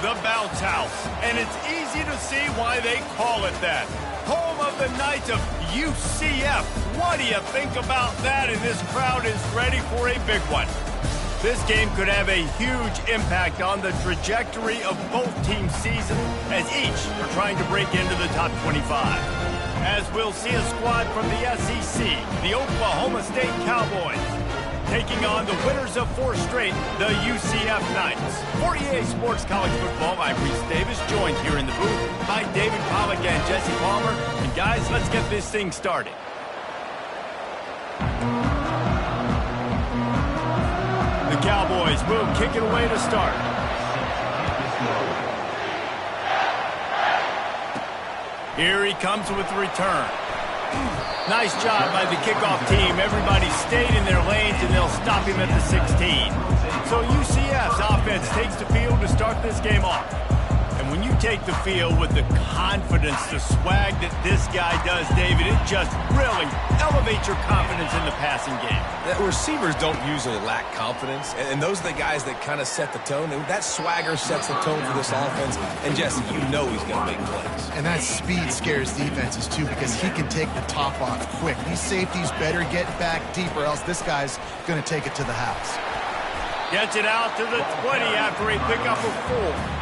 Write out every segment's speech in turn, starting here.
the bounce house, and it's easy to see why they call it that. Home of the Knights of UCF. What do you think about that? And this crowd is ready for a big one. This game could have a huge impact on the trajectory of both teams' season, as each are trying to break into the top 25. As we'll see a squad from the SEC, the Oklahoma State Cowboys, taking on the winners of 4 straight, the UCF Knights. For EA Sports College Football, I'm Reese Davis, joined here in the booth by David Pollack and Jesse Palmer. And guys, let's get this thing started. The Cowboys will kick it away to start. Here he comes with the return. Nice job by the kickoff team. Everybody stayed in their lanes, and they'll stop him at the 16. So UCF's offense takes the field to start this game off. And when you take the field with the confidence, the swag that this guy does, David, it just really elevates your confidence in the passing game. The receivers don't usually lack confidence, and those are the guys that kind of set the tone. And that swagger sets the tone for this offense. And Jesse, you know he's going to make plays. And that speed scares defenses too, because he can take the top off quick. These safeties better get back deep, or else this guy's going to take it to the house. Gets it out to the 20 after a pickup of 4.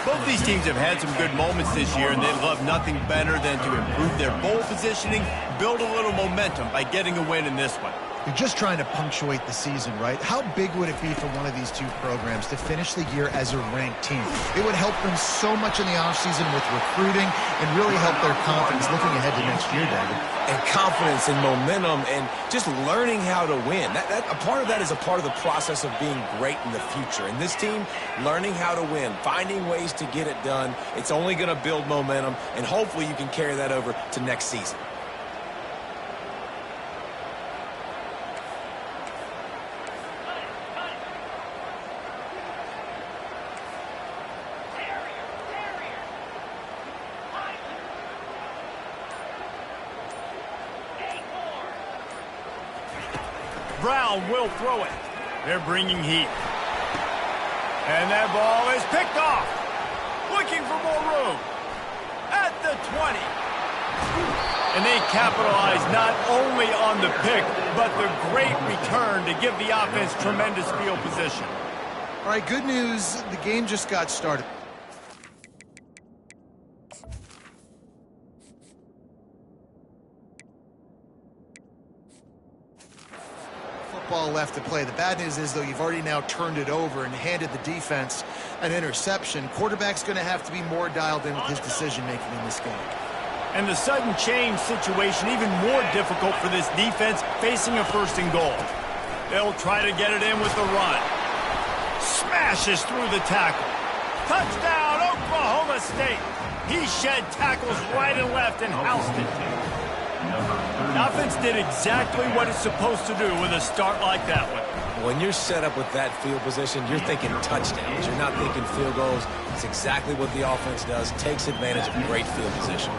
Both these teams have had some good moments this year, and they'd love nothing better than to improve their bowl positioning, build a little momentum by getting a win in this one. You're just trying to punctuate the season, right? How big would it be for one of these two programs to finish the year as a ranked team? It would help them so much in the offseason with recruiting and really help their confidence looking ahead to next year, David. And confidence and momentum and just learning how to win. A part of that is a part of the process of being great in the future. And this team, learning how to win, finding ways to get it done, it's only going to build momentum, and hopefully you can carry that over to next season. Brown will throw it. They're bringing heat. And that ball is picked off. Looking for more room. At the 20. And they capitalize not only on the pick, but the great return to give the offense tremendous field position. All right, good news. The game just got started. Ball left to play. The bad news is, though, you've already now turned it over and handed the defense an interception. Quarterback's going to have to be more dialed in with his decision-making in this game. And the sudden change situation even more difficult for this defense facing a 1st and goal. They'll try to get it in with the run. Smashes through the tackle. Touchdown, Oklahoma State. He shed tackles right and left and housed it. The offense did exactly what it's supposed to do with a start like that one. When you're set up with that field position, you're thinking touchdowns. You're not thinking field goals. It's exactly what the offense does. Takes advantage of great field position.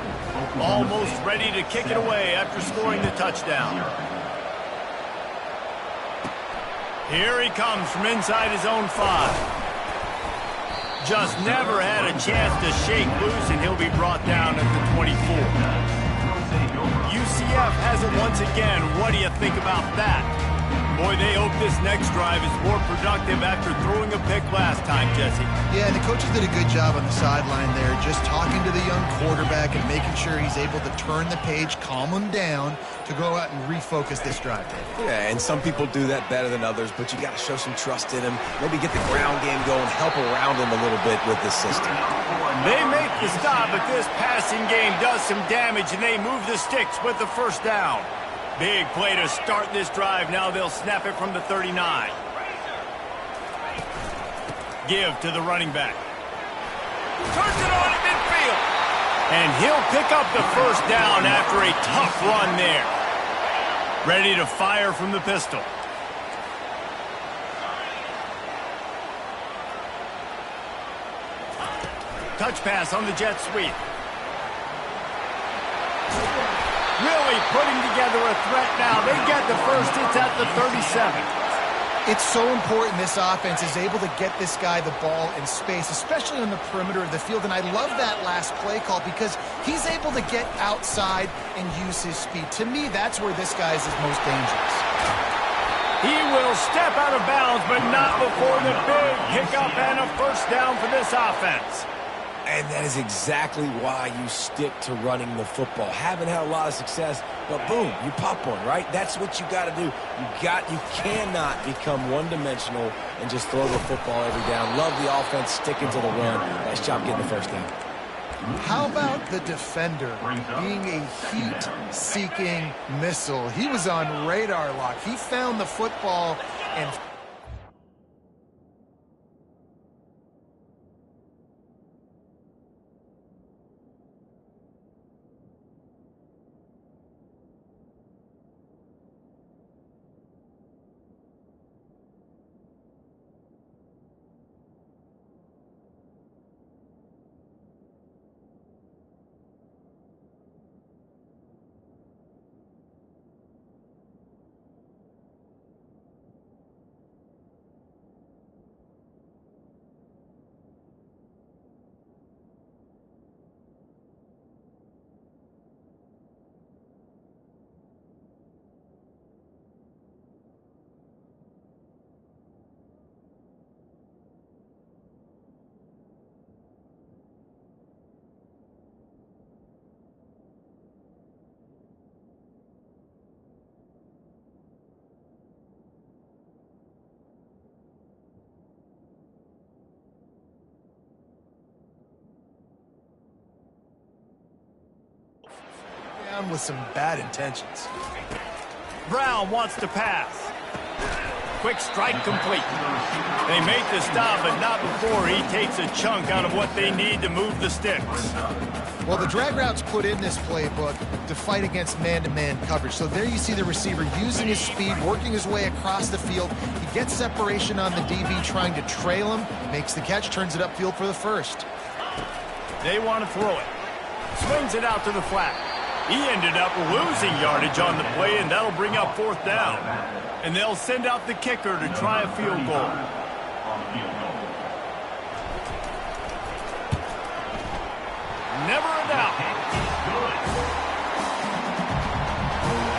Almost ready to kick it away after scoring the touchdown. Here he comes from inside his own 5. Just never had a chance to shake loose, and he'll be brought down at the 24. UCF has it once again. What do you think about that? Boy, they hope this next drive is more productive after throwing a pick last time, Jesse. Yeah, and the coaches did a good job on the sideline there, just talking to the young quarterback and making sure he's able to turn the page, calm him down to go out and refocus this drive, David. Yeah, and some people do that better than others, but you got to show some trust in him. Maybe get the ground game going, help around him a little bit with this system. They make the stop, but this passing game does some damage, and they move the sticks with the 1st down. Big play to start this drive. Now they'll snap it from the 39. Give to the running back. Turns it on at midfield. And he'll pick up the 1st down after a tough run there. Ready to fire from the pistol. Touch pass on the jet sweep. Really putting together a threat now. They get the 1st. It's at the 37. It's so important this offense is able to get this guy the ball in space, especially on the perimeter of the field. And I love that last play call because he's able to get outside and use his speed. To me, that's where this guy is his most dangerous. He will step out of bounds, but not before the big pickup and a first down for this offense. And that is exactly why you stick to running the football. Haven't had a lot of success, but boom, you pop one, right? That's what you got to do. You cannot become one-dimensional and just throw the football every down. Love the offense sticking to the run. Nice job getting the first down. How about the defender being a heat-seeking missile? He was on radar lock. He found the football and... with some bad intentions. Brown wants to pass. Quick strike complete. They make the stop, but not before he takes a chunk out of what they need to move the sticks. Well, the drag routes put in this playbook to fight against man-to-man coverage. So there you see the receiver using his speed, working his way across the field. He gets separation on the DB, trying to trail him, makes the catch, turns it upfield for the first. They want to throw it. Swings it out to the flat. He ended up losing yardage on the play, and that'll bring up fourth down. And they'll send out the kicker to try a field goal. Never a doubt.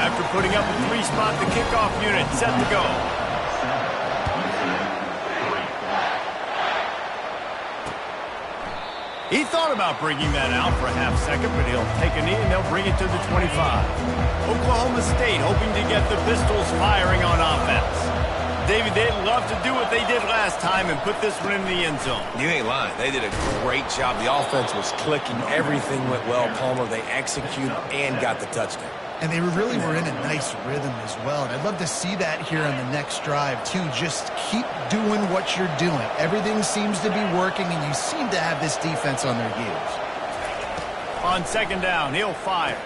After putting up a three-spot, the kickoff unit set to go. He thought about bringing that out for a half second, but he'll take a knee and they'll bring it to the 25. Oklahoma State hoping to get the Pistols firing on offense. David, they'd love to do what they did last time and put this one in the end zone. You ain't lying. They did a great job. The offense was clicking. Everything went well. Palmer, they executed and got the touchdown. And they really were in a nice rhythm as well. And I'd love to see that here on the next drive, too. Just keep doing what you're doing. Everything seems to be working, and you seem to have this defense on their heels. On second down, he'll fire.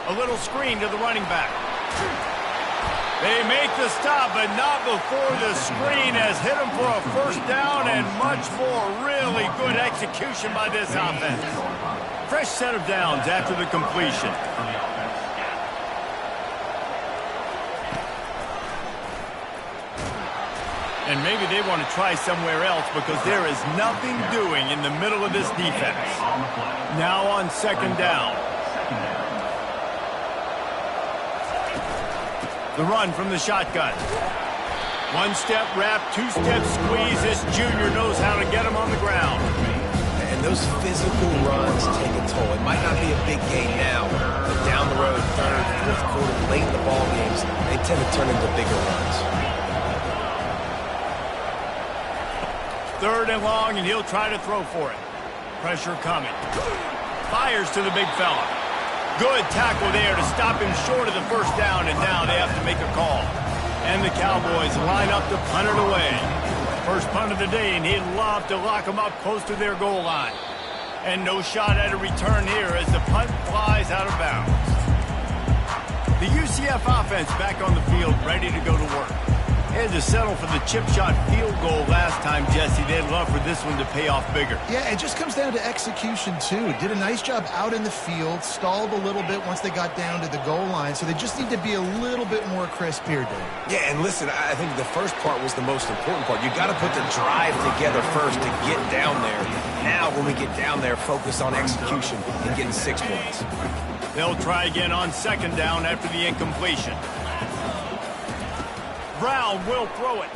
A little screen to the running back. They make the stop, but not before the screen has hit him for a first down and much more. Really good execution by this offense. Fresh set of downs after the completion. And maybe they want to try somewhere else because there is nothing doing in the middle of this defense. Now on second down. The run from the shotgun. One-step wrap, two-step squeeze. This junior knows how to get him on the ground. And those physical runs take a toll. It might not be a big game now, but down the road, third, fourth quarter, late in the ball games, they tend to turn into bigger runs. Third and long, and he'll try to throw for it. Pressure coming. Fires to the big fella. Good tackle there to stop him short of the first down, and now they have to make a call. And the Cowboys line up to punt it away. First punt of the day, and he'd love to lock them up close to their goal line. And no shot at a return here as the punt flies out of bounds. The UCF offense back on the field, ready to go to work. Had to settle for the chip shot field goal last time, Jesse. They'd love for this one to pay off bigger. Yeah, it just comes down to execution, too. Did a nice job out in the field, stalled a little bit once they got down to the goal line, so they just need to be a little bit more crisp here, Dave. Yeah, and listen, I think the first part was the most important part. You got to put the drive together first to get down there. Now, when we get down there, focus on execution and getting 6 points. They'll try again on second down after the incompletion. Brown will throw it.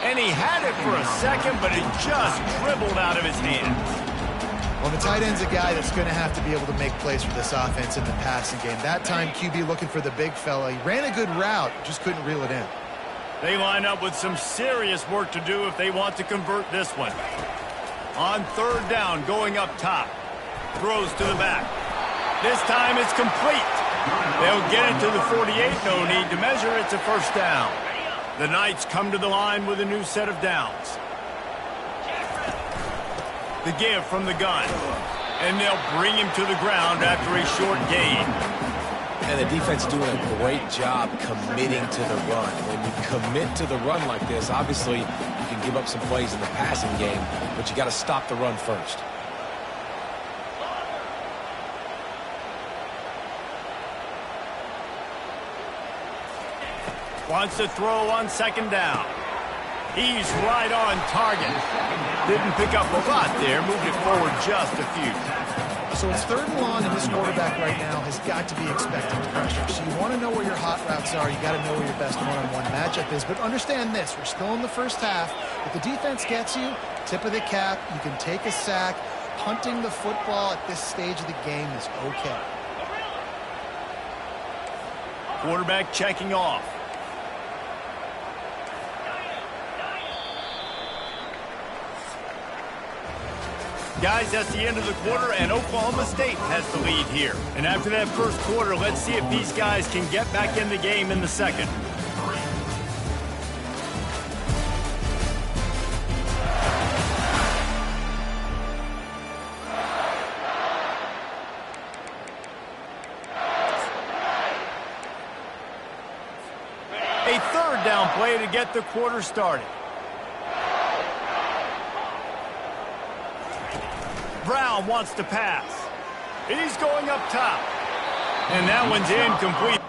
And he had it for a second, but it just dribbled out of his hands. Well, the tight end's a guy that's going to have to be able to make plays for this offense in the passing game. That time, QB looking for the big fella. He ran a good route, just couldn't reel it in. They line up with some serious work to do if they want to convert this one. On third down, going up top. Throws to the back. This time it's complete. They'll get it to the 48. No need to measure. It's a first down. The Knights come to the line with a new set of downs. The give from the gun. And they'll bring him to the ground after a short gain. And the defense doing a great job committing to the run. When you commit to the run like this, obviously you can give up some plays in the passing game, but you got to stop the run first. Wants to throw on second down. He's right on target. Didn't pick up a lot there. Moved it forward just a few. So it's third and long, and this quarterback right now has got to be expecting pressure. So you want to know where your hot routes are. You got to know where your best one-on-one matchup is. But understand this, we're still in the first half. If the defense gets you, tip of the cap, you can take a sack. Punting the football at this stage of the game is okay. Quarterback checking off. Guys, that's the end of the quarter, and Oklahoma State has the lead here. And after that first quarter, let's see if these guys can get back in the game in the second. A third down play to get the quarter started. Brown wants to pass. He's going up top. And that one's incomplete.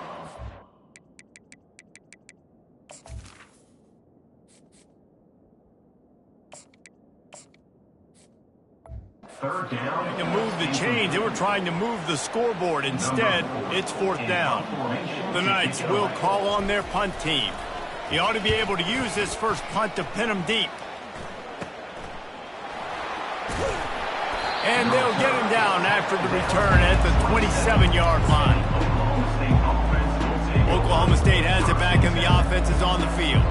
Third down. To move the chains, they were trying to move the scoreboard. Instead, it's fourth down. The Knights will call on their punt team. He ought to be able to use this first punt to pin him deep. And they'll get him down after the return at the 27-yard line. Oklahoma State has it back and the offense is on the field.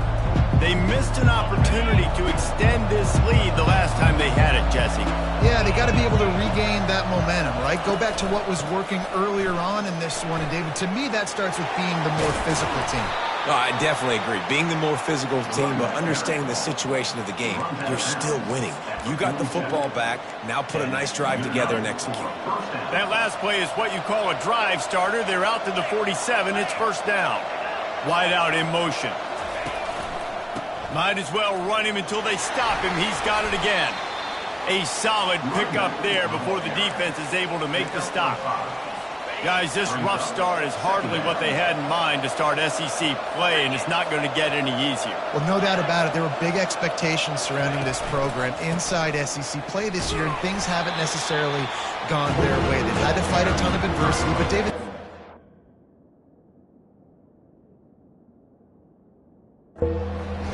They missed an opportunity to extend this lead the last time they had it, Jesse. Yeah, they got to be able to regain that momentum, right? Go back to what was working earlier on in this one. And, David, to me, that starts with being the more physical team. Oh, I definitely agree. Being the more physical team, but understanding the situation of the game, you're still winning. You got the football back. Now put a nice drive together and execute. That last play is what you call a drive starter. They're out to the 47. It's first down. Wide out in motion. Might as well run him until they stop him. He's got it again. A solid pickup there before the defense is able to make the stop. Guys, this rough start is hardly what they had in mind to start SEC play, and it's not going to get any easier. Well, no doubt about it. There were big expectations surrounding this program inside SEC play this year, and things haven't necessarily gone their way. They've had to fight a ton of adversity, but David...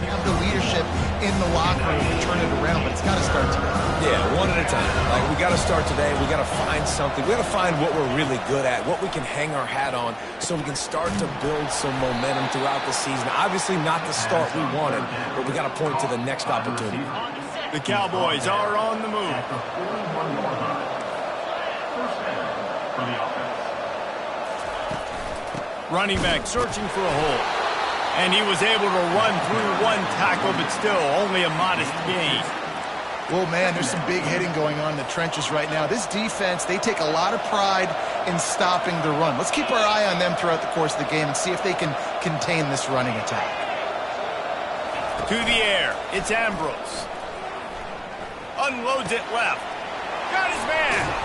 have the leadership in the locker room to turn it around, but it's got to start today. Yeah, one at a time. Like, we got to start today. We got to find something. We got to find what we're really good at, what we can hang our hat on, so we can start to build some momentum throughout the season. Obviously, not the start we wanted, but we got to point to the next opportunity. The Cowboys are on the move. Running back searching for a hole. And he was able to run through one tackle, but still only a modest gain. Well, man, there's some big hitting going on in the trenches right now. This defense, they take a lot of pride in stopping the run. Let's keep our eye on them throughout the course of the game and see if they can contain this running attack. To the air, it's Ambrose. Unloads it left. Got his man.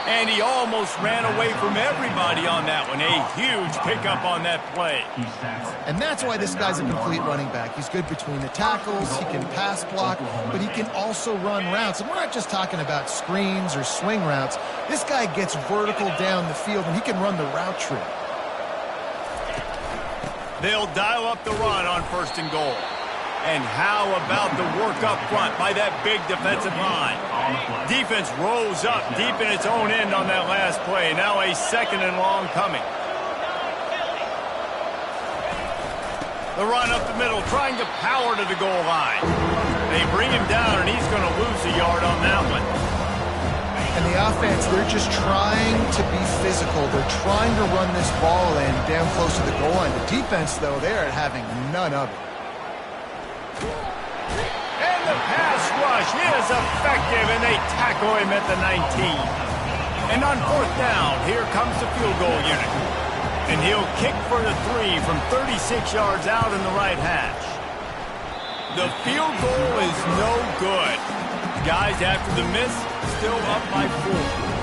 And he almost ran away from everybody on that one. A huge pickup on that play. And that's why this guy's a complete running back. He's good between the tackles, he can pass block, but he can also run routes. And we're not just talking about screens or swing routes. This guy gets vertical down the field, and he can run the route tree. They'll dial up the run on 1st and goal. And how about the work up front by that big defensive line? Defense rose up deep in its own end on that last play. Now a 2nd and long coming. The run up the middle, trying to power to the goal line. They bring him down, and he's going to lose a yard on that one. And the offense, they're just trying to be physical. They're trying to run this ball in down close to the goal line. The defense, though, they're having none of it. And the pass rush is effective, and they tackle him at the 19. And on 4th down, here comes the field goal unit. And he'll kick for the 3 from 36 yards out in the right hash. The field goal is no good. Guys, after the miss, still up by 4.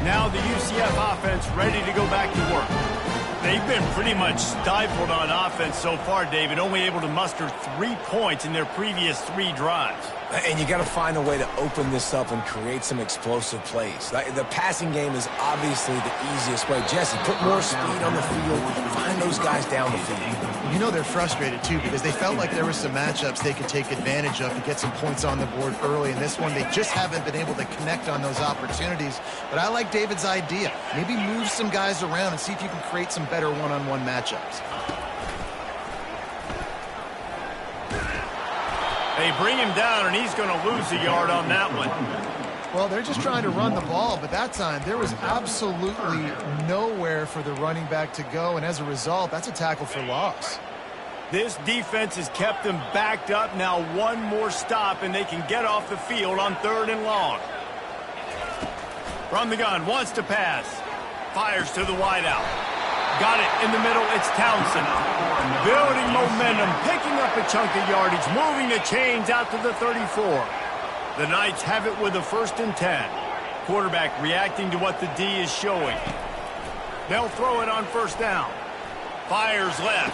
Now the UCF offense ready to go back to work. They've been pretty much stifled on offense so far, David, only able to muster 3 points in their previous 3 drives. And you got to find a way to open this up and create some explosive plays. The passing game is obviously the easiest way. Jesse, put more speed on the field. Find those guys down the field. You know they're frustrated, too, because they felt like there were some matchups they could take advantage of to get some points on the board early. In this one, they just haven't been able to connect on those opportunities. But I like David's idea. Maybe move some guys around and see if you can create some better one-on-one matchups. They bring him down, and he's going to lose a yard on that one. Well, they're just trying to run the ball, but that time there was absolutely nowhere for the running back to go, and as a result, that's a tackle for loss. This defense has kept them backed up. Now one more stop, and they can get off the field on 3rd and long. From the gun, wants to pass. Fires to the wideout. Got it in the middle, it's Townsend. Building momentum, picking up a chunk of yardage, moving the chains out to the 34. The Knights have it with a 1st and 10. Quarterback reacting to what the D is showing. They'll throw it on 1st down. Fires left.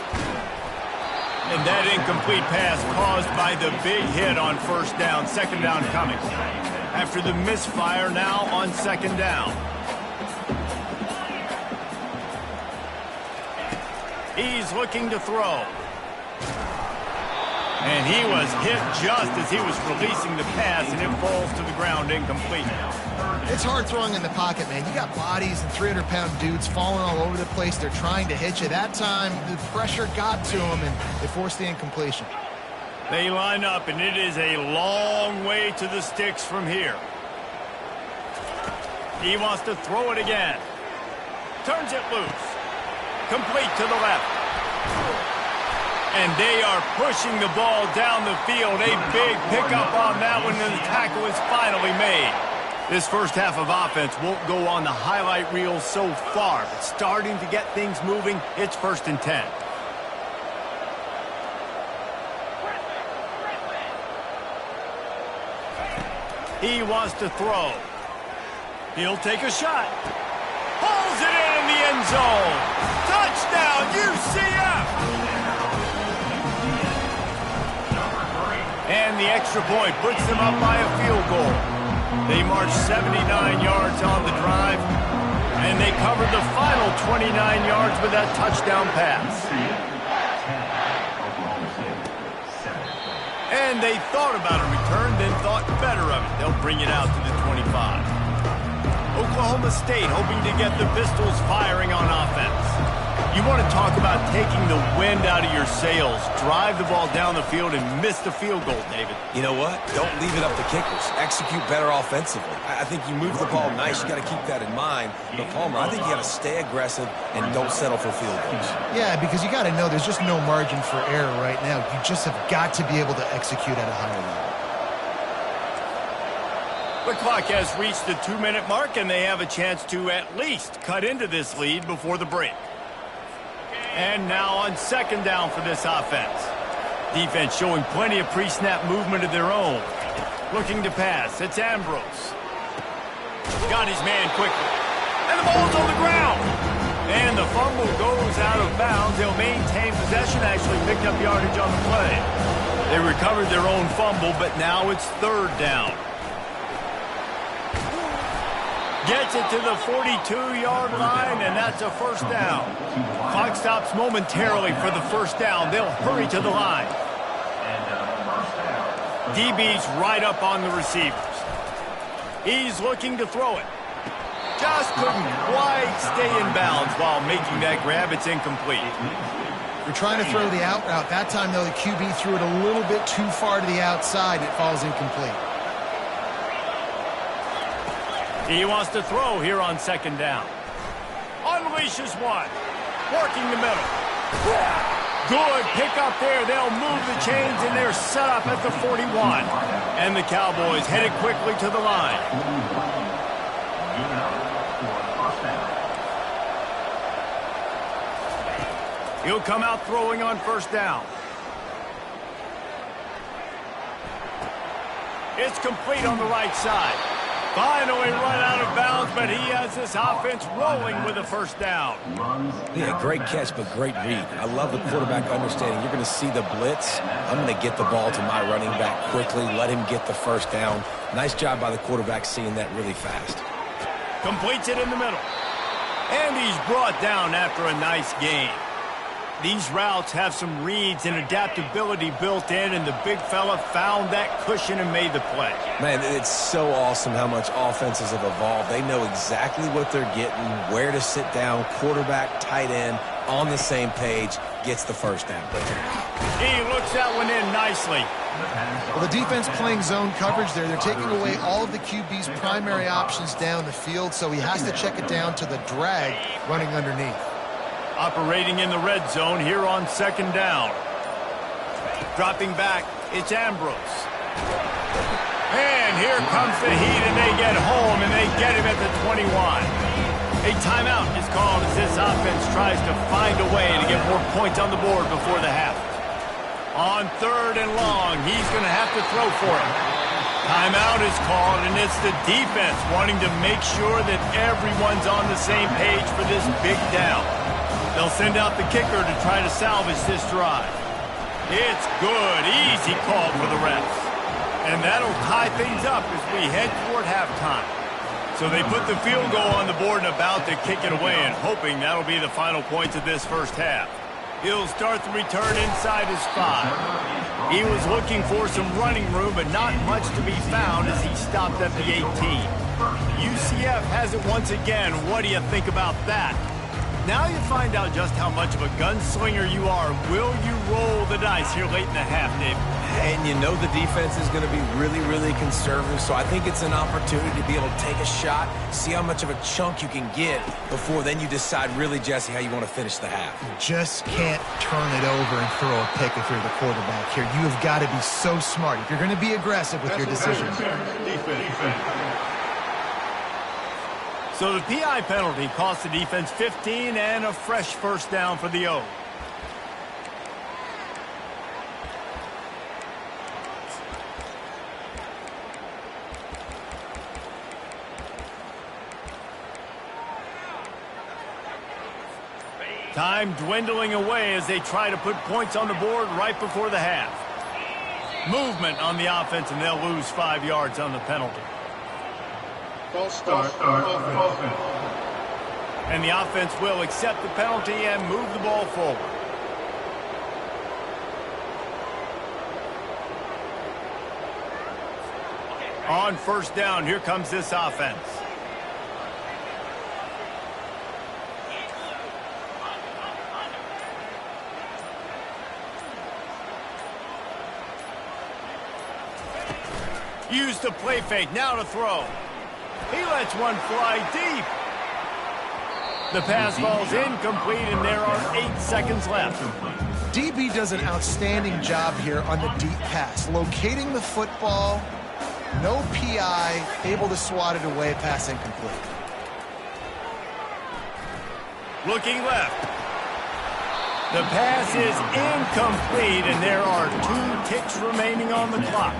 And that incomplete pass caused by the big hit on 1st down. 2nd down coming. After the misfire, now on 2nd down. He's looking to throw. And he was hit just as he was releasing the pass, and it falls to the ground incomplete. It's hard throwing in the pocket, man. You got bodies and 300-pound dudes falling all over the place. They're trying to hit you. That time, the pressure got to him, and it forced the incompletion. They line up, and it is a long way to the sticks from here. He wants to throw it again. Turns it loose. Complete to the left. And they are pushing the ball down the field. A big pickup on that one, and the tackle is finally made. This first half of offense won't go on the highlight reel so far, but starting to get things moving, it's 1st and 10. He wants to throw. He'll take a shot. Pulls it in the end zone. Touchdown, UCF! And the extra point puts them up by a field goal. They marched 79 yards on the drive, and they covered the final 29 yards with that touchdown pass. And they thought about a return, then thought better of it. They'll bring it out to the 25. Oklahoma State hoping to get the Pistols firing on offense. You want to talk about taking the wind out of your sails. Drive the ball down the field and miss the field goal, David. You know what? Don't leave it up to kickers. Execute better offensively. I think you move the ball nice. You got to keep that in mind. But, Palmer, I think you got to stay aggressive and don't settle for field goals. Yeah, because you got to know there's just no margin for error right now. You just have got to be able to execute at a higher level. The clock has reached the 2-minute mark, and they have a chance to at least cut into this lead before the break. And now on second down for this offense. Defense showing plenty of pre-snap movement of their own. Looking to pass. It's Ambrose. Got his man quickly. And the ball's on the ground. And the fumble goes out of bounds. They'll maintain possession, actually picked up yardage on the play. They recovered their own fumble, but now it's third down. Gets it to the 42-yard line, and that's a first down. Clock stops momentarily for the first down. They'll hurry to the line. DB's right up on the receivers. He's looking to throw it. Just couldn't quite stay in bounds while making that grab. It's incomplete. You're trying to throw the out route. That time, though, the QB threw it a little bit too far to the outside. It falls incomplete. He wants to throw here on second down. Unleashes one. Working the middle. Good pick up there. They'll move the chains, and they're set up at the 41. And the Cowboys headed quickly to the line. He'll come out throwing on first down. It's complete on the right side. Finally run out of bounds, but he has this offense rolling with a first down. Yeah, great catch, but great read. I love the quarterback understanding. You're going to see the blitz. I'm going to get the ball to my running back quickly, let him get the first down. Nice job by the quarterback seeing that really fast. Completes it in the middle. And he's brought down after a nice gain. These routes have some reads and adaptability built in, and the big fella found that cushion and made the play. Man, it's so awesome how much offenses have evolved. They know exactly what they're getting, where to sit down, quarterback, tight end, on the same page, gets the first down. He looks that one in nicely. Well, the defense playing zone coverage there. They're taking away all of the QB's primary options down the field, so he has to check it down to the drag running underneath. Operating in the red zone here on second down. Dropping back, it's Ambrose. And here comes the heat, and they get home, and they get him at the 21. A timeout is called as this offense tries to find a way to get more points on the board before the half. On third and long, he's going to have to throw for it. Timeout is called, and it's the defense wanting to make sure that everyone's on the same page for this big down. They'll send out the kicker to try to salvage this drive. It's good. Easy call for the refs. And that'll tie things up as we head toward halftime. So they put the field goal on the board and about to kick it away, and hoping that'll be the final points of this first half. He'll start the return inside his 5. He was looking for some running room, but not much to be found as he stopped at the 18. UCF has it once again. What do you think about that? Now you find out just how much of a gunslinger you are. Will you roll the dice here late in the half, Dave? And you know the defense is going to be really, really conservative, so I think it's an opportunity to be able to take a shot, see how much of a chunk you can get before then you decide really, Jesse, how you want to finish the half. You just can't turn it over and throw a pick if you're the quarterback here. You have got to be so smart if you're going to be aggressive with your decisions. So the PI penalty cost the defense 15 and a fresh first down for the O. Time dwindling away as they try to put points on the board right before the half. Movement on the offense, and they'll lose 5 yards on the penalty. False start. Offense. And the offense will accept the penalty and move the ball forward. On first down, here comes this offense. Use the play fake, now to throw. He lets one fly deep. The pass falls incomplete, and there are 8 seconds left. DB does an outstanding job here on the deep pass, locating the football No PI, able to swat it away, pass incomplete. Looking left. The pass is incomplete, and there are 2 ticks remaining on the clock.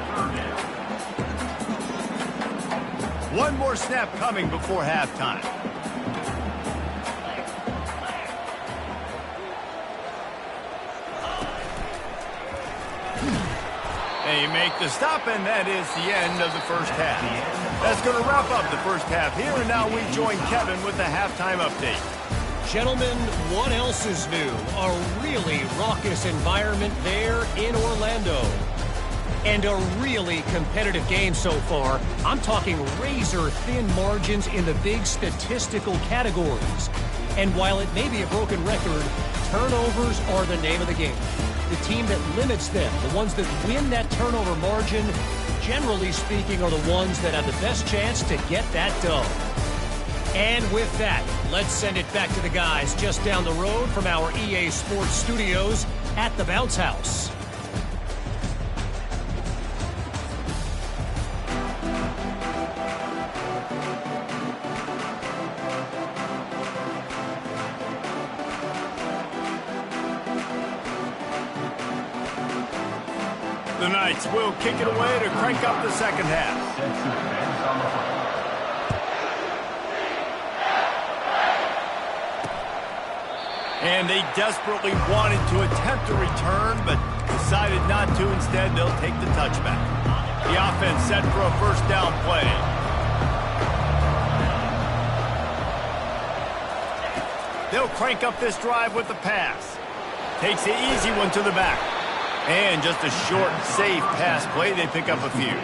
One more snap coming before halftime. They make the stop, and that is the end of the first half. That's going to wrap up the first half here, and now we join Kevin with the halftime update. Gentlemen, what else is new? A really raucous environment there in Orlando. And a really competitive game so far. I'm talking razor-thin margins in the big statistical categories. And while it may be a broken record, turnovers are the name of the game. The team that limits them, the ones that win that turnover margin, generally speaking, are the ones that have the best chance to get that dub. And with that, let's send it back to the guys just down the road from our EA Sports studios at the Bounce House. The Knights will kick it away to crank up the second half. And they desperately wanted to attempt a return, but decided not to. Instead, they'll take the touchback. The offense set for a first down play. They'll crank up this drive with the pass. Takes the easy one to the back. And just a short, safe pass play. They pick up a few.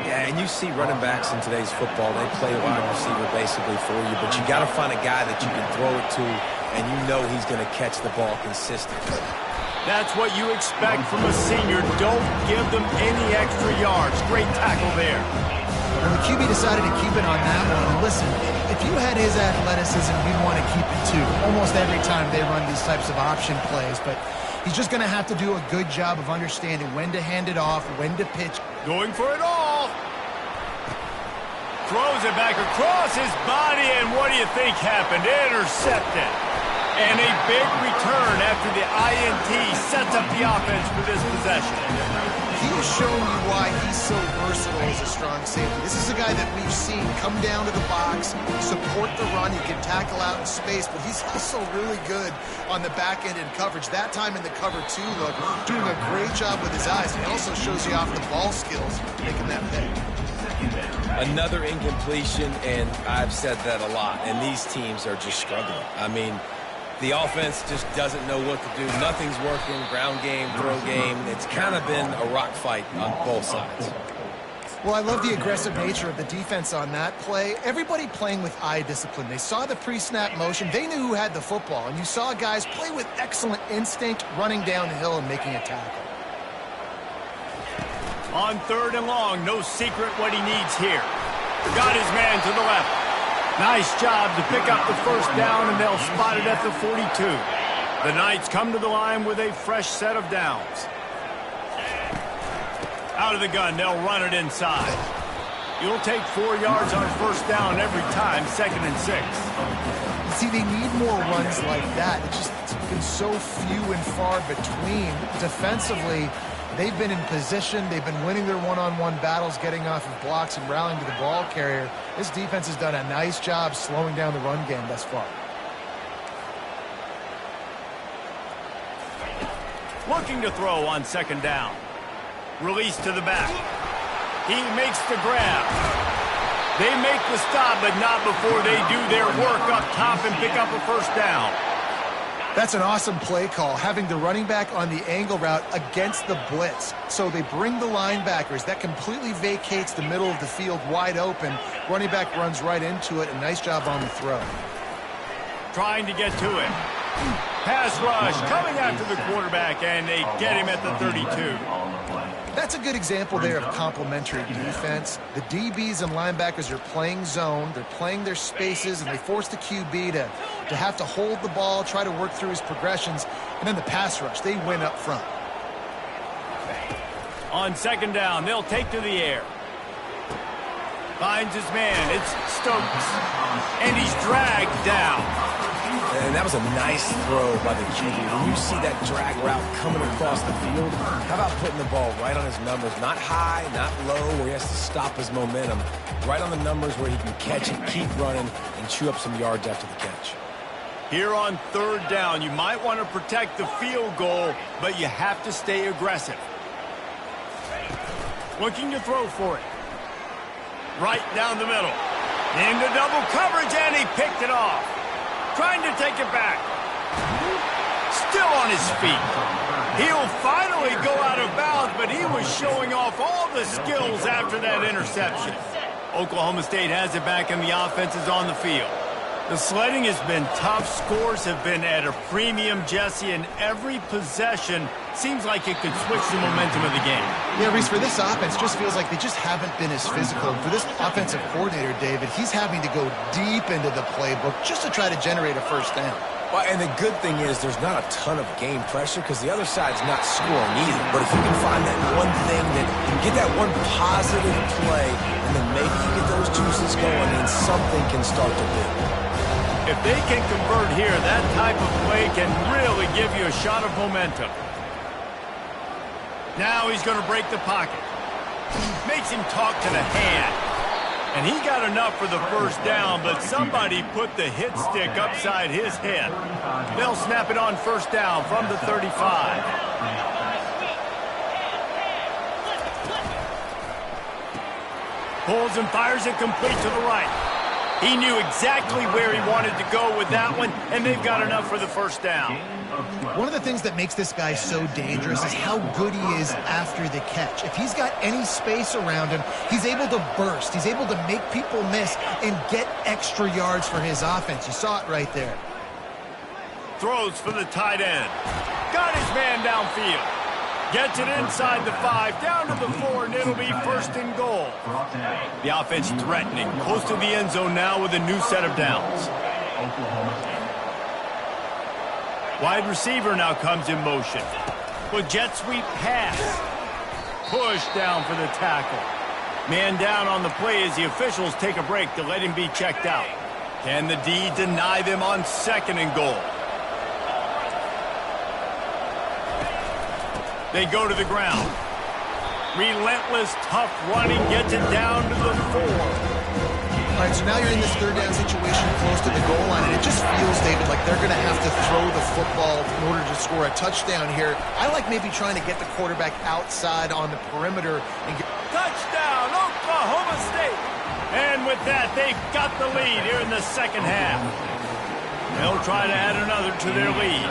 Yeah, and you see running backs in today's football, they play a wide receiver basically for you, but you got to find a guy that you can throw it to, and you know he's going to catch the ball consistently. That's what you expect from a senior. Don't give them any extra yards. Great tackle there. Well, the QB decided to keep it on that one. Listen, if you had his athleticism, you'd want to keep it too. Almost every time they run these types of option plays, but he's just going to have to do a good job of understanding when to hand it off, when to pitch. Going for it all. Throws it back across his body, and what do you think happened? Intercepted. And a big return after the INT sets up the offense for this possession. He has shown you why he's so versatile as a strong safety. This is a guy that we've seen come down to the box, support the run. He can tackle out in space, but he's also really good on the back end in coverage. That time in the cover two look, doing a great job with his eyes. He also shows you off the ball skills, making that pick. Another incompletion, and I've said that a lot, and these teams are just struggling. I mean, the offense just doesn't know what to do. Nothing's working. Ground game, throw game. It's kind of been a rock fight on both sides. Well, I love the aggressive nature of the defense on that play. Everybody playing with eye discipline. They saw the pre-snap motion. They knew who had the football. And you saw guys play with excellent instinct, running down the hill and making a tackle. On 3rd and long, no secret what he needs here. Got his man to the left. Nice job to pick up the first down, and they'll spot it at the 42. The Knights come to the line with a fresh set of downs. Out of the gun, they'll run it inside. You'll take 4 yards on first down every time, 2nd and 6. See, they need more runs like that. It's been so few and far between. Defensively, they've been in position. They've been winning their one-on-one battles, getting off of blocks and rallying to the ball carrier. This defense has done a nice job slowing down the run game thus far. Looking to throw on 2nd down. Release to the back. He makes the grab. They make the stop, but not before they do their work up top and pick up a first down. That's an awesome play call, having the running back on the angle route against the blitz. So they bring the linebackers. That completely vacates the middle of the field wide open. Running back runs right into it. A nice job on the throw. Trying to get to it. Pass rush coming after the quarterback, and they get him at the 32. That's a good example there of complementary defense. The DBs and linebackers are playing zone. They're playing their spaces, and they force the QB to have to hold the ball, try to work through his progressions, and then the pass rush. They win up front. On 2nd down, they'll take to the air. Finds his man. It's Stokes. And he's dragged down. And that was a nice throw by the QB. When you see that drag route coming across the field, how about putting the ball right on his numbers? Not high, not low, where he has to stop his momentum. Right on the numbers where he can catch it, keep running, and chew up some yards after the catch. Here on third down, you might want to protect the field goal, but you have to stay aggressive. Looking to throw for it. Right down the middle. Into double coverage, and he picked it off. Trying to take it back. Still on his feet. He'll finally go out of bounds, but he was showing off all the skills after that interception. Oklahoma State has it back, and the offense is on the field. The sledding has been tough. Scores have been at a premium, Jesse, and every possession seems like it could switch the momentum of the game. Yeah, Reese, for this offense, just feels like they just haven't been as physical. And for this offensive coordinator, David, he's having to go deep into the playbook just to try to generate a first down. Well, and the good thing is there's not a ton of game pressure because the other side's not scoring either. But if you can find that one thing, that get that one positive play, and then maybe you get those juices going, and something can start to build. If they can convert here, that type of play can really give you a shot of momentum. Now he's going to break the pocket. Makes him talk to the hand. And he got enough for the first down, but somebody put the hit stick upside his head. They'll snap it on first down from the 35. Pulls and fires it complete to the right. He knew exactly where he wanted to go with that one, and they've got enough for the first down. One of the things that makes this guy so dangerous is how good he is after the catch. If he's got any space around him, he's able to burst. He's able to make people miss and get extra yards for his offense. You saw it right there. Throws for the tight end. Got his man downfield. Gets it inside the 5, down to the 4, and it'll be first and goal. The offense threatening, close to the end zone now with a new set of downs. Wide receiver now comes in motion. With jet sweep pass. Push down for the tackle. Man down on the play as the officials take a break to let him be checked out. Can the D deny them on second and goal? They go to the ground. Relentless, tough running gets it down to the 4. All right, so now you're in this third down situation close to the goal line, and it just feels, David, like they're going to have to throw the football in order to score a touchdown here. I like maybe trying to get the quarterback outside on the perimeter. And get touchdown, Oklahoma State! And with that, they've got the lead here in the second half. They'll try to add another to their lead.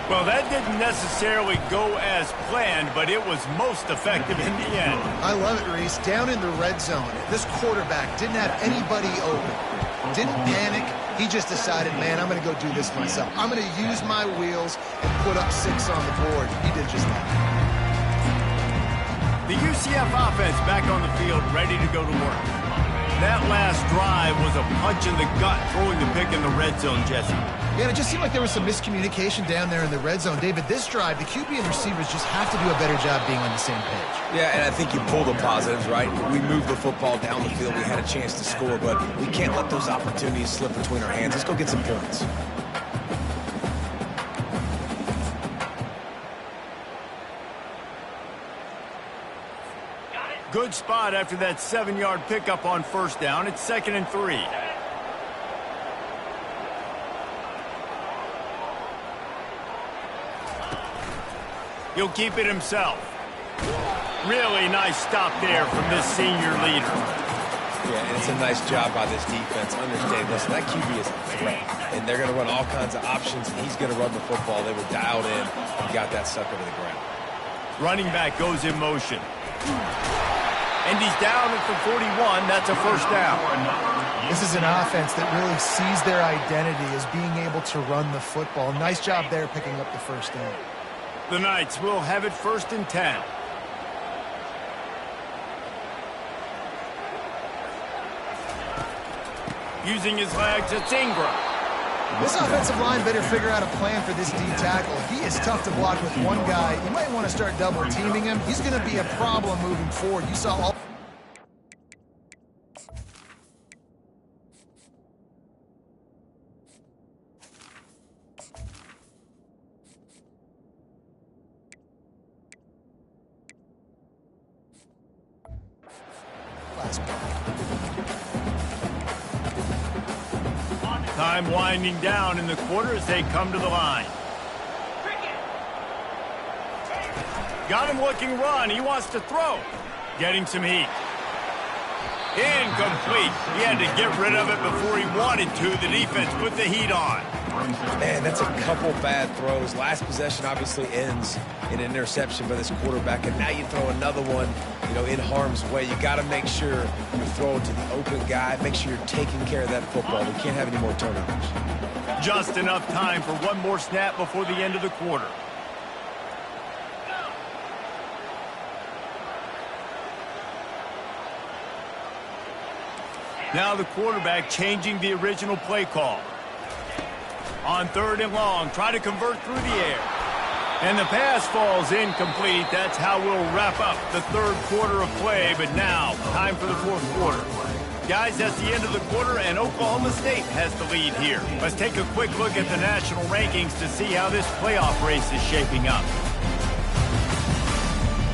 Well, that didn't necessarily go as planned, but it was most effective in the end. I love it, Reese. Down in the red zone, this quarterback didn't have anybody open. Didn't panic. He just decided, man, I'm going to go do this myself. I'm going to use my wheels and put up 6 on the board. He did just that. The UCF offense back on the field, ready to go to work. That last drive was a punch in the gut, throwing the pick in the red zone, Jesse. Yeah, it just seemed like there was some miscommunication down there in the red zone. David, this drive, the QB and receivers just have to do a better job being on the same page. Yeah, and I think you pull the positives, right? We moved the football down the field. We had a chance to score, but we can't let those opportunities slip between our hands. Let's go get some points. Good spot after that 7-yard pickup on first down. It's 2nd and 3. He'll keep it himself. Really nice stop there from this senior leader. Yeah, and it's a nice job by this defense. Understand, listen, that QB is a threat, and they're going to run all kinds of options, and he's going to run the football. They were dialed in and got that sucker to the ground. Running back goes in motion. And he's down at the 41. That's a first down. This is an offense that really sees their identity as being able to run the football. Nice job there picking up the first down. The Knights will have it 1st and 10. Using his legs, it's Ingram. This offensive line better figure out a plan for this D tackle. He is tough to block with one guy. You might want to start double teaming him. He's going to be a problem moving forward. You saw all possible. Time winding down in the quarter as they come to the line. Got him looking run. He wants to throw. Getting some heat. Incomplete. He had to get rid of it before he wanted to. The defense put the heat on. Man, that's a couple bad throws. Last possession obviously ends in an interception by this quarterback, and now you throw another one, in harm's way. You got to make sure you throw it to the open guy. Make sure you're taking care of that football. We can't have any more turnovers. Just enough time for one more snap before the end of the quarter. Now the quarterback changing the original play call. On 3rd and long, try to convert through the air. And the pass falls incomplete. That's how we'll wrap up the 3rd quarter of play. But now, time for the 4th quarter. Guys, that's the end of the quarter, and Oklahoma State has the lead here. Let's take a quick look at the national rankings to see how this playoff race is shaping up.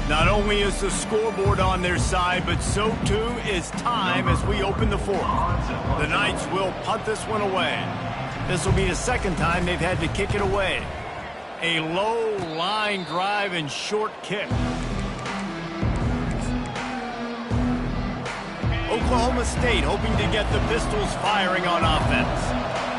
Not only is the scoreboard on their side, but so too is time as we open the 4th. The Knights will punt this one away. This will be the 2nd time they've had to kick it away. A low line drive and short kick. Oklahoma State hoping to get the Pistols firing on offense.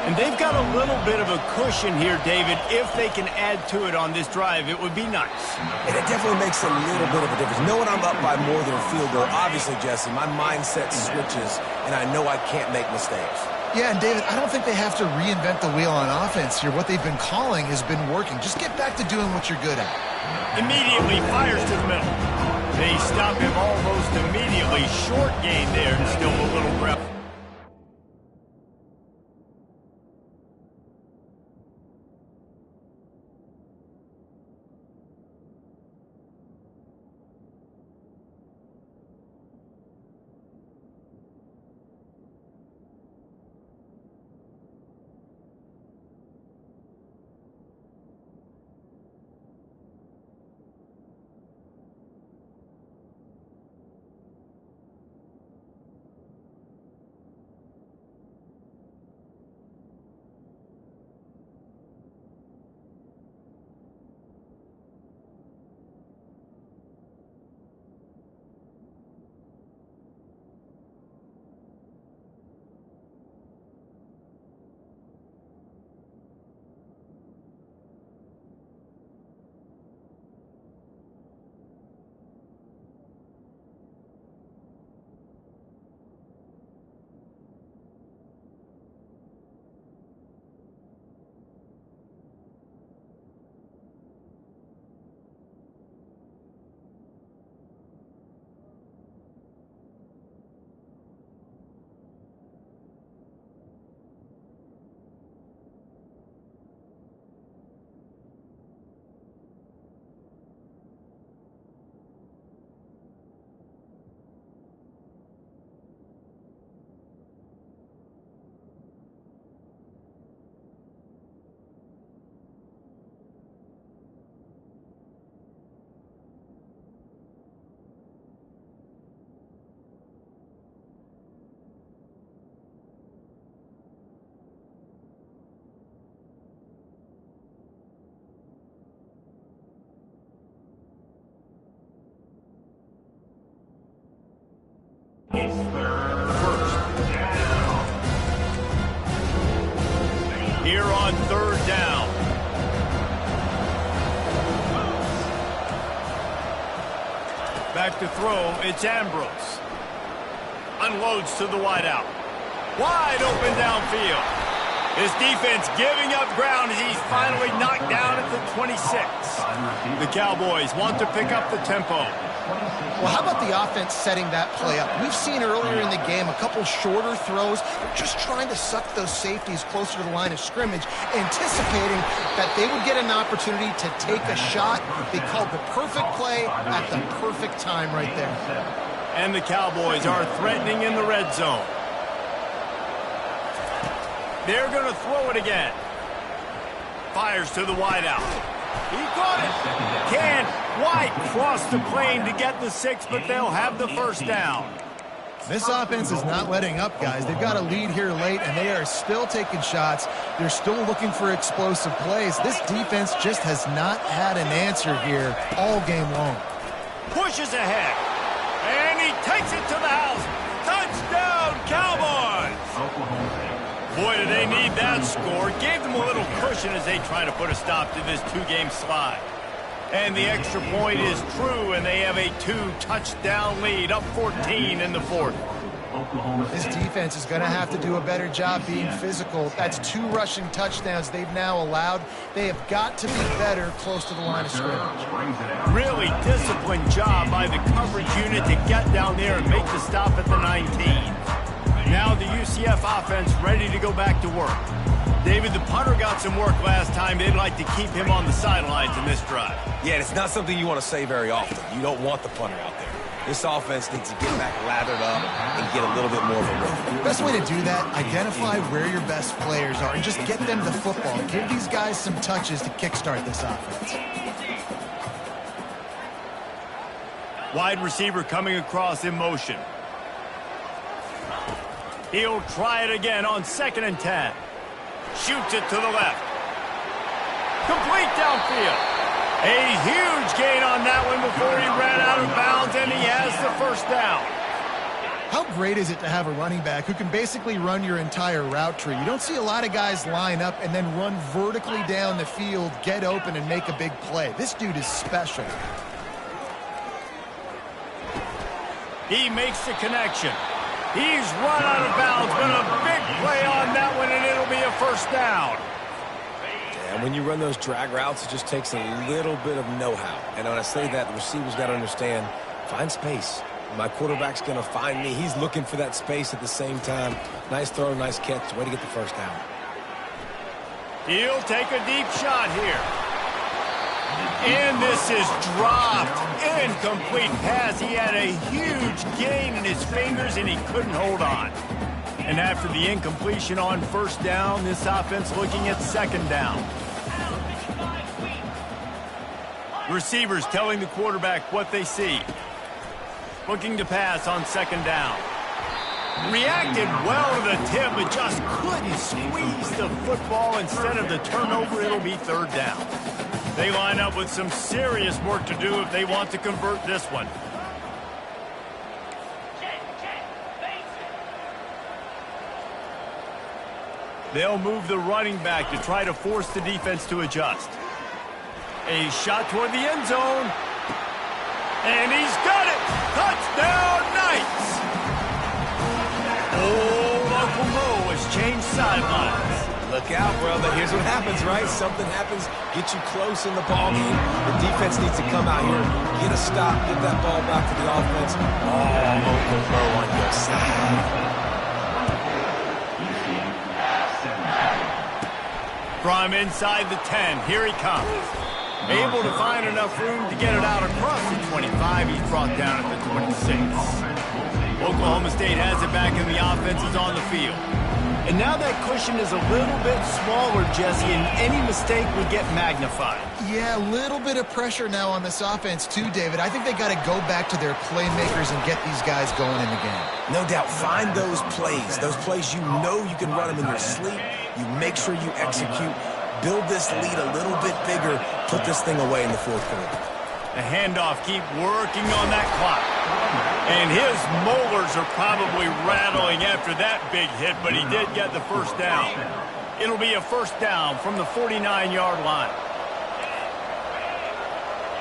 And they've got a little bit of a cushion here, David. If they can add to it on this drive, it would be nice. And it definitely makes a little bit of a difference. Knowing I'm up by more than a field goal, obviously, Jesse, my mindset switches, and I know I can't make mistakes. Yeah, and David, I don't think they have to reinvent the wheel on offense here. What they've been calling has been working. Just get back to doing what you're good at. Immediately fires to the middle. They stop him almost immediately. Short gain there and still a little breath. Here on 3rd down. Back to throw, it's Ambrose. Unloads to the wideout. Wide open downfield. His defense giving up ground as he's finally knocked down at the 26. The Cowboys want to pick up the tempo. Well, how about the offense setting that play up? We've seen earlier in the game a couple shorter throws, just trying to suck those safeties closer to the line of scrimmage, anticipating that they would get an opportunity to take a shot. They called the perfect play at the perfect time right there. And the Cowboys are threatening in the red zone. They're going to throw it again. Fires to the wideout. He caught it. Can White cross the plane to get the 6, but they'll have the 1st down. This offense is not letting up, guys. They've got a lead here late, and they are still taking shots. They're still looking for explosive plays. This defense just has not had an answer here all game long. Pushes ahead, and he takes it to the house. Touchdown, Cowboys! Boy, do they need that score. Gave them a little cushion as they try to put a stop to this two-game slide. And the extra point is true, and they have a 2-touchdown lead, up 14 in the fourth. This defense is going to have to do a better job being physical. That's 2 rushing touchdowns they've now allowed. They have got to be better close to the line of scrimmage. Really disciplined job by the coverage unit to get down there and make the stop at the 19. Now the UCF offense ready to go back to work. David, the punter got some work last time. They'd like to keep him on the sidelines in this drive. Yeah, it's not something you want to say very often. You don't want the punter out there. This offense needs to get back lathered up and get a little bit more of a rhythm. Best way to do that, identify where your best players are and just get them the football. Give these guys some touches to kickstart this offense. Wide receiver coming across in motion. He'll try it again on 2nd and 10. Shoots it to the left. Complete downfield. A huge gain on that one before he ran out of bounds, and he has the first down. How great is it to have a running back who can basically run your entire route tree? You don't see a lot of guys line up and then run vertically down the field, get open, and make a big play. This dude is special. He makes the connection. He's run out of bounds, but a big play on that one, and it'll be a first down. And when you run those drag routes, it just takes a little bit of know-how. And when I say that, the receiver's got to understand, find space. My quarterback's going to find me. He's looking for that space at the same time. Nice throw, nice catch. Way to get the first down. He'll take a deep shot here. And this is dropped. Incomplete pass. He had a huge gain in his fingers, and he couldn't hold on. And after the incompletion on first down, this offense looking at 2nd down. Receivers telling the quarterback what they see. Looking to pass on 2nd down. Reacted well to the tip, but just couldn't squeeze the football. Instead of the turnover, it'll be 3rd down. They line up with some serious work to do if they want to convert this one. They'll move the running back to try to force the defense to adjust. A shot toward the end zone. And he's got it! Touchdown, Knights! Oh, Uncle Mo has changed sidelines. Look out, brother. Here's what happens, right? Something happens, get you close in the ball game. The defense needs to come out here, get a stop, get that ball back to the offense. Oh, Uncle Mo on your side. From inside the 10, here he comes. Able to find enough room to get it out across the 25. He's brought down at the 26. Oklahoma State has it back, and the offense is on the field. And now that cushion is a little bit smaller, Jesse, and any mistake would get magnified. Yeah, a little bit of pressure now on this offense too, David. I think they got to go back to their playmakers and get these guys going in the game. No doubt, find those plays you know you can run them in your sleep. You make sure you execute. Build this lead a little bit bigger. Put this thing away in the 4th quarter. The handoff, keep working on that clock. And his molars are probably rattling after that big hit, but he did get the first down. It'll be a first down from the 49-yard line.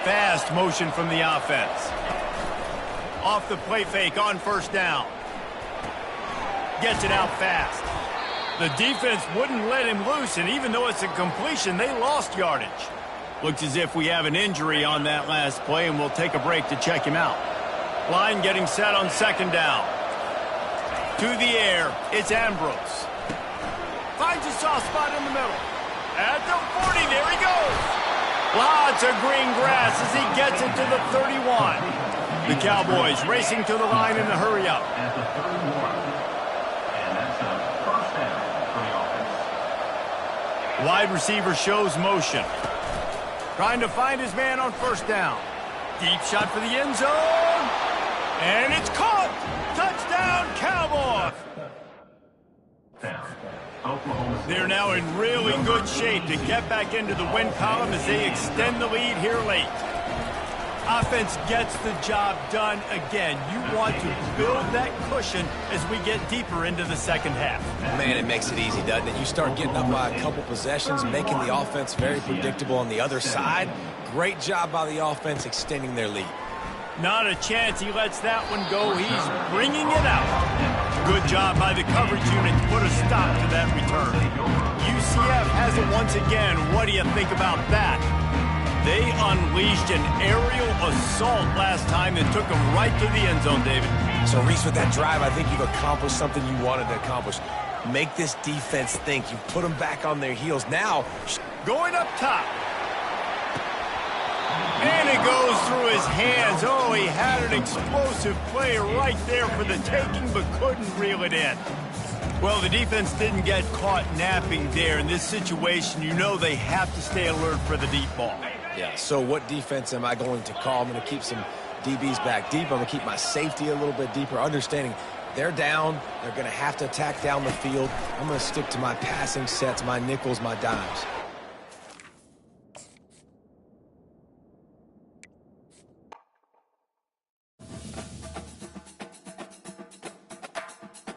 Fast motion from the offense. Off the play fake on first down. Gets it out fast. The defense wouldn't let him loose, and even though it's a completion, they lost yardage. Looks as if we have an injury on that last play, and we'll take a break to check him out. Line getting set on 2nd down. To the air, it's Ambrose. Finds a soft spot in the middle. At the 40, there he goes. Lots of green grass as he gets it to the 31. The Cowboys racing to the line in the hurry-up. At the 31. And that's a first down for the offense. Wide receiver shows motion. Trying to find his man on first down. Deep shot for the end zone. And it's caught. Touchdown. Cowboys! They're now in really good shape to get back into the win column as they extend the lead here late. Offense gets the job done again. You want to build that cushion as we get deeper into the second half. Man, it makes it easy, doesn't it? You start getting up by a couple possessions, making the offense very predictable on the other side. Great job by the offense extending their lead. Not a chance he lets that one go. He's bringing it out. Good job by the coverage unit to put a stop to that return. UCF has it once again. What do you think about that? They unleashed an aerial assault last time and took them right to the end zone, David. So, Reese, with that drive, I think you've accomplished something you wanted to accomplish. Make this defense think. You put them back on their heels. Now, going up top. And it goes through his hands. Oh, he had an explosive play right there for the taking, but couldn't reel it in. Well, the defense didn't get caught napping there. In this situation, you know they have to stay alert for the deep ball. Yeah, so what defense am I going to call? I'm going to keep some DBs back deep. I'm going to keep my safety a little bit deeper, understanding they're down. They're going to have to attack down the field. I'm going to stick to my passing sets, my nickels, my dimes.